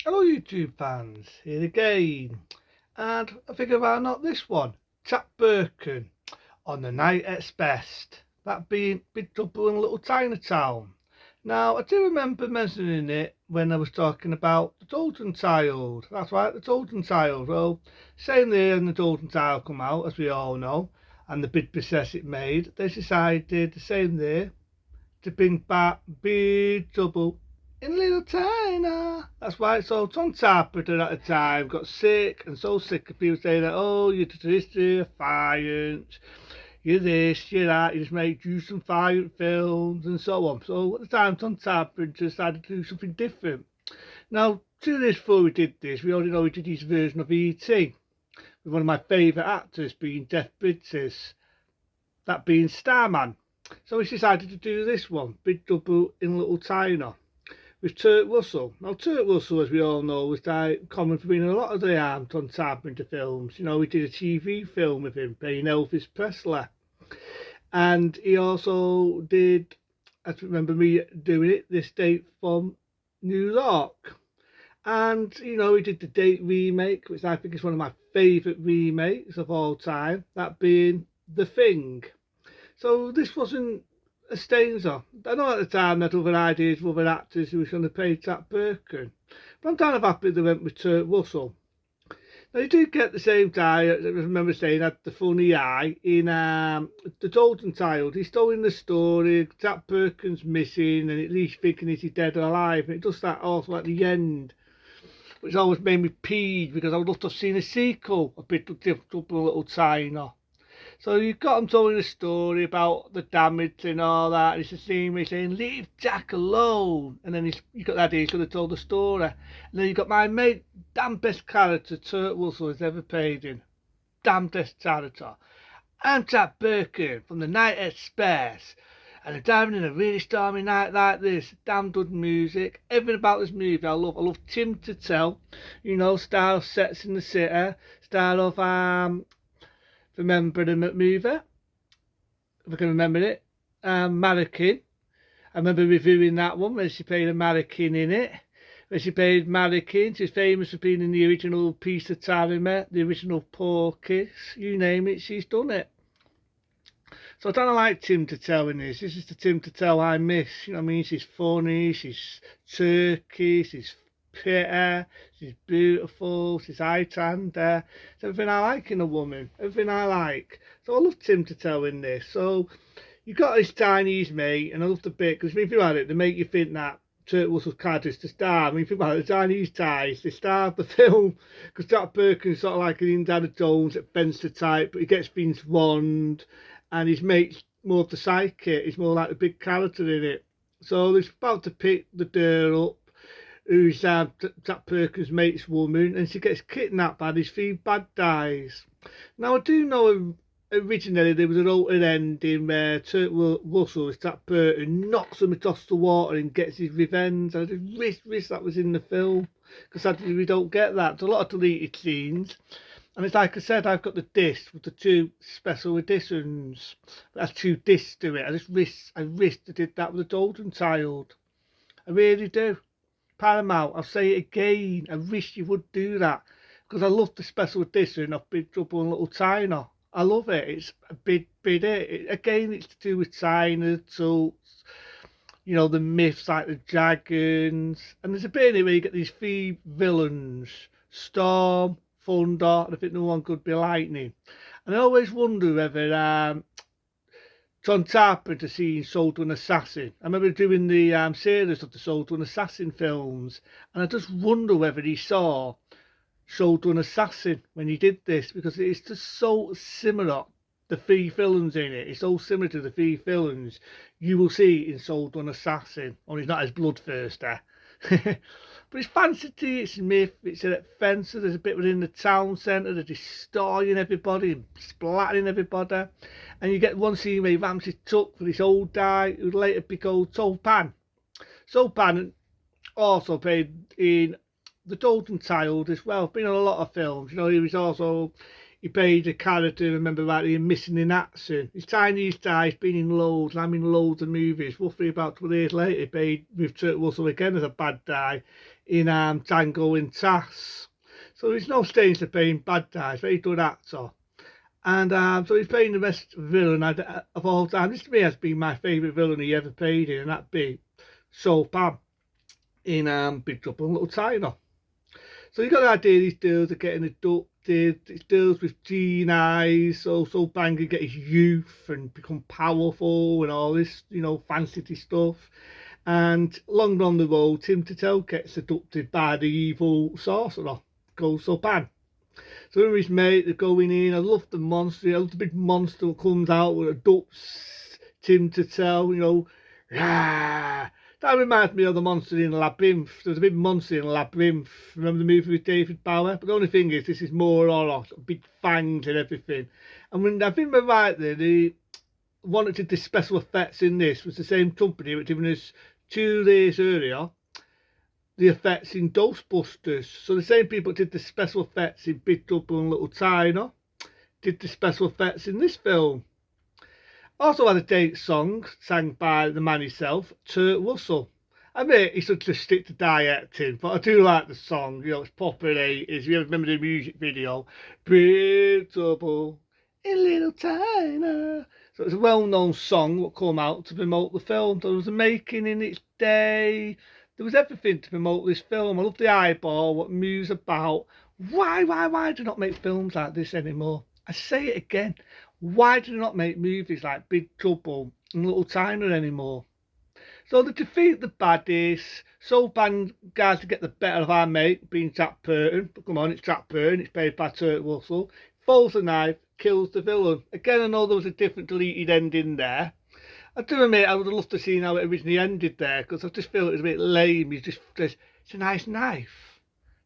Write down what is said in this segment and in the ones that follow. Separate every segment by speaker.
Speaker 1: Hello YouTube fans, here again, and I figure why not this one, Chap Birkin on The Night at Best, that being Big Trouble in Little Chinatown. Now I do remember mentioning it when I was talking about the Golden Child, that's right, the Golden Child. Well, same there and the Golden Child come out, as we all know, and the big success it made, they decided the same there to bring back Big Trouble in Little China. That's why. So Tom Carpenter at the time got sick and so sick of people saying that, oh, you're just defiant, you're this, you're that, you just make do some violent films and so on. So at the time, Tom Carpenter decided to do something different. Now, 2 days before we did this, we already know he did his version of E.T. with one of my favourite actors being Jeff Bridges, that being Starman. So we decided to do this one, Big Trouble in Little China, with Turk Russell. Now, Turk Russell, as we all know, was common for being in a lot of the Tom Carpenter films. You know, we did a TV film with him playing Elvis Presley. And he also did, I remember me doing it, This Date from New York. And, you know, he did the Date remake, which I think is one of my favourite remakes of all time, that being The Thing. So this wasn't a Stanger. I know at the time they had other ideas with other actors who was going to play Chap Birkin, but I'm kind of happy they went with Turk Russell. Now you do get the same guy, I remember saying, had the funny eye in The Golden Child. He's still in the story, Chap Birkin's missing, and at least thinking is he dead or alive. And it does that also at the end, which always made me peeved because I would love to have seen a sequel, a bit of Trouble in Little China. So you've got him telling a story about the damage and all that, and it's the same way saying, leave Jack alone. And then you got that he's going to tell the story. And then you've got my mate, damn best character Turk Russell has ever played in. Damn best character. I'm Chap Birkin from The Night Express. And I'm diving in a really stormy night like this. Damn good music. Everything about this movie I love. I love Tim to Tell. You know, style sets in the city. Style of remember the movie, if I can remember it, Marikin. I remember reviewing that one when she played a Marikin in it. When she played Marikin, she's famous for being in the original Piece of Tarima, the original Porky's, you name it, she's done it. So I don't like Tim to Tell in this. This is the Tim to Tell I miss. You know what I mean? She's funny, she's turkey, she's pretty, she's beautiful, she's high tender. It's everything I like in a woman, everything I like. So I love Tim to Tell in this. So you got this Chinese mate, and I love the bit because if you think about it, they make you think that Turk Russell's character is to star. I mean, think about it, the Chinese ties, they starve the film because Jack Birkin's sort of like an Indiana Jones at Fencer type, but he gets Vince Wand, and his mate's more of the sidekick. He's more like the big character in it. So they're about to pick the girl up who's Jack Birkin's mate's woman, and she gets kidnapped by these 3 bad guys. Now I do know originally there was an altered ending where Turk Russell, as Jack Birkin, knocks him across the water and gets his revenge. I just wish that was in the film because we don't get that. There's a lot of deleted scenes. And it's like I said, I've got the disc with the 2 special editions. That's 2 discs to it. I wish they did that with the Golden Child. I really do. Paramount, I'll say it again, I wish you would do that because I love the special edition of Big Trouble in Little China. I love it. It's a big hit. Again, it's to do with China, so you know the myths like the dragons, and there's a bit in it where you get these 3 villains: Storm, Thunder, and I think no one could be Lightning. And I always wonder whether John Carpenter seeing Sold to an Assassin. I remember doing the series of the Sold to an Assassin films, and I just wonder whether he saw Sold to an Assassin when he did this, because it's just so similar. The 3 villains in it, it's so similar to the 3 villains you will see in Sold to an Assassin, only it's not as bloodthirsty. But it's fantasy, it's myth, it's at Fencer, there's a bit within the town centre, they're destroying everybody and splattering everybody. And you get one scene where he ramps his truck for this old guy who would later be called Sopan. Sopan also played in The Golden Child as well, been in a lot of films. You know, he was also he played a character, remember rightly, in Missing in Action. He's tiny, he's died, he's been in loads, I'm in loads of movies. Roughly about 12 years later, he played with Kurt Russell again as a bad guy in Tango and Cass. So there's no stage to playing bad guys, very good actor. And so he's playing the best villain of all time. This to me has been my favourite villain he ever played in, and that being Soul Pan in Big Trouble in Little China. So you got the idea these girls are getting abducted, these girls with green eyes, so Pan can get his youth and become powerful and all this, you know, fancy stuff. And long down the road, Tim Tuttle gets abducted by the evil sorcerer, Soul Pan. So him and his mate, they're going in. I love the monster. I love the big monster that comes out with abducts Tim Tuttle, you know. Rah! That reminds me of the monster in Labyrinth. There's a big monster in Labyrinth. Remember the movie with David Bowie? But the only thing is, this is more horror, big fangs and everything. And when I think we're right there, they wanted to do special effects in this was the same company which given us 2 days earlier the effects in Ghostbusters. So the same people that did the special effects in Big Trouble in Little China did the special effects in this film. Also had a date song sang by the man himself, Kurt Russell. I mean, he should just stick to directing, but I do like the song. You know, it's popular 80s. You remember the music video? Big Trouble in Little China. So it's a well-known song that came out to promote the film. There was a making in its day. There was everything to promote this film. I love the eyeball, what moves about. Why do not make films like this anymore? I say it again. Why do not make movies like Big Trouble in Little China anymore? So they defeat the baddies. Soul Pan guys to get the better of our mate, being Jack Burton. But come on, it's Jack Burton. It's played by Kurt Russell. Folds the knife, kills the villain. Again, I know there was a different deleted ending there. I do admit I would have loved to see how it originally ended there, because I just feel it was a bit lame. He just says, it's a nice knife.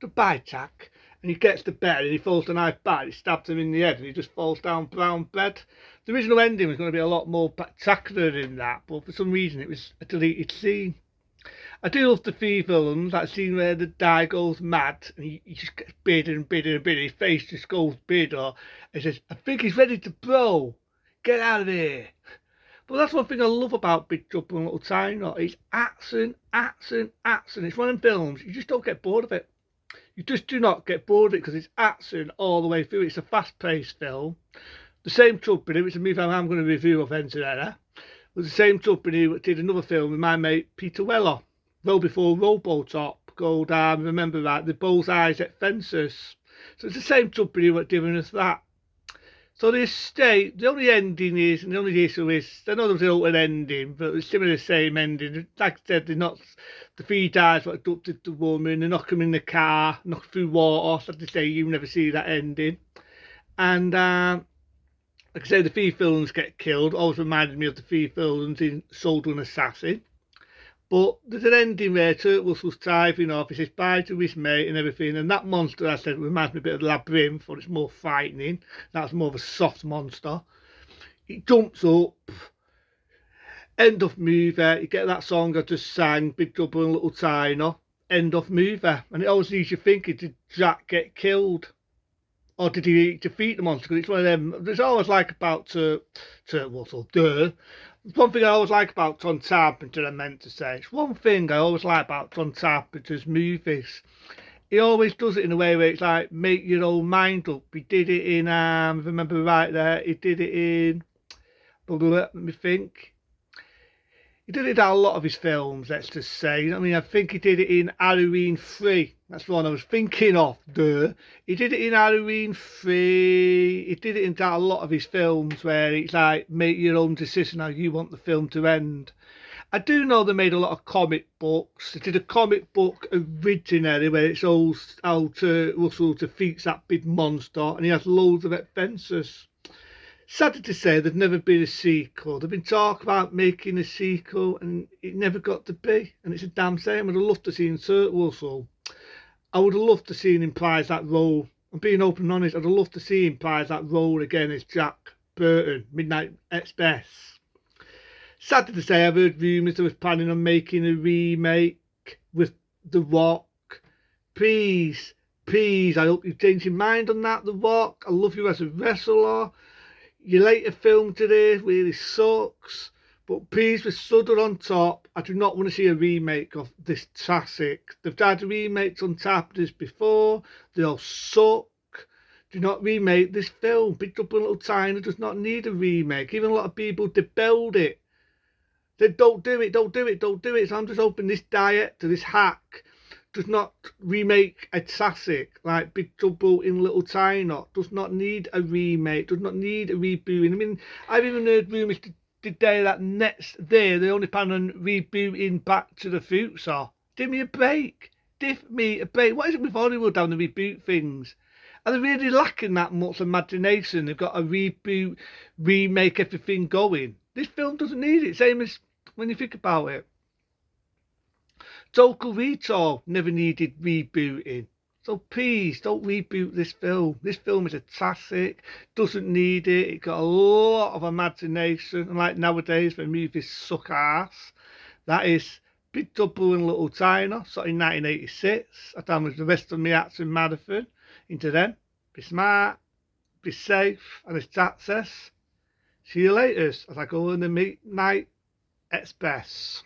Speaker 1: Goodbye, Jack. And he gets to bed and he throws the knife back, he stabs him in the head and he just falls down brown bed. The original ending was going to be a lot more spectacular than that, but for some reason it was a deleted scene. I do love the 3 villains, that scene where the guy goes mad and he just gets bigger and bigger and bigger, his face just goes bigger and says, I think he's ready to blow, get out of here. But that's one thing I love about Big Trouble in Little China, it's action. It's one of them films, you just don't get bored of it. You just do not get bored of it because it's action all the way through. It's a fast-paced film. The same company, which is a movie I'm going to review of Enterella, was the same company that did another film with my mate Peter Weller, well before Robotop, called, remember that, The Bullseyes at Fences. So it's the same company that given us that. So the estate, the only ending is, and the only issue is, I know there was an open ending, but it's similar to the same ending. Like I said, they're not, the 3 guys that abducted the woman, they knock him in the car, knock through water, so to say, you never see that ending. And like I say, the 3 villains get killed, always reminded me of the 3 villains in Soldier and Assassin. But there's an ending where Kurt Russell's driving off, he says bye to his mate and everything, and that monster, I said, reminds me a bit of Labyrinth, but it's more frightening. That's more of a soft monster. He jumps up, end of movie, you get that song I just sang, Big Trouble in Little China, end of movie. And it always leaves you thinking, did Jack get killed? Or did he defeat the monster? Because it's one of them, there's always like about Kurt Russell, one thing I always like about John Carpenter, I meant to say, it's one thing I always like about John Carpenter's movies. He always does it in a way where it's like, make your own mind up. He did it in, if I remember right there, he did it in, let me think. He did it in a lot of his films, let's just say. I mean, I think he did it in Halloween 3. That's the one I was thinking of, He did it in Halloween 3. He did it in a lot of his films where it's like, make your own decision how you want the film to end. I do know they made a lot of comic books. They did a comic book originally where it shows how Russell defeats that big monster and he has loads of adventures. Sad to say there's never been a sequel. They've been talking about making a sequel and it never got to be. And it's a damn shame. I'd have loved to see Kurt Russell. I would have loved to see him play that role. I'm being open and honest. I'd have loved to see him play that role again as Jack Burton, Midnight Express. Sad to say, I've heard rumours they was planning on making a remake with The Rock. Please, please, I hope you change your mind on that, The Rock. I love you as a wrestler. Your later film today really sucks. But please, with Southern on top, I do not want to see a remake of this classic. They've tried remakes on top of this before. They all suck. Do not remake this film. Big Trouble in Little China does not need a remake. Even a lot of people debelled it. They don't do it, don't do it, don't do it. So I'm just hoping this director, this hack, does not remake a classic like Big Trouble in Little China. Does not need a remake. Does not need a rebooting. I mean, I've even heard rumours today that next day they only plan on rebooting Back to the Future. Give me a break. Give me a break. What is it with Hollywood down the reboot things? Are they really lacking that much imagination? They've got a reboot, remake everything going. This film doesn't need it. Same as when you think about it. Total Recall never needed rebooting. So please don't reboot this film. This film is a classic. Doesn't need it. It got a lot of imagination. And like nowadays when movies suck ass, that is Big Trouble in Little China, shot in 1986. I downloaded the rest of my action marathon into them. Be smart, be safe, and as Jack says, see you later as I go in the midnight express.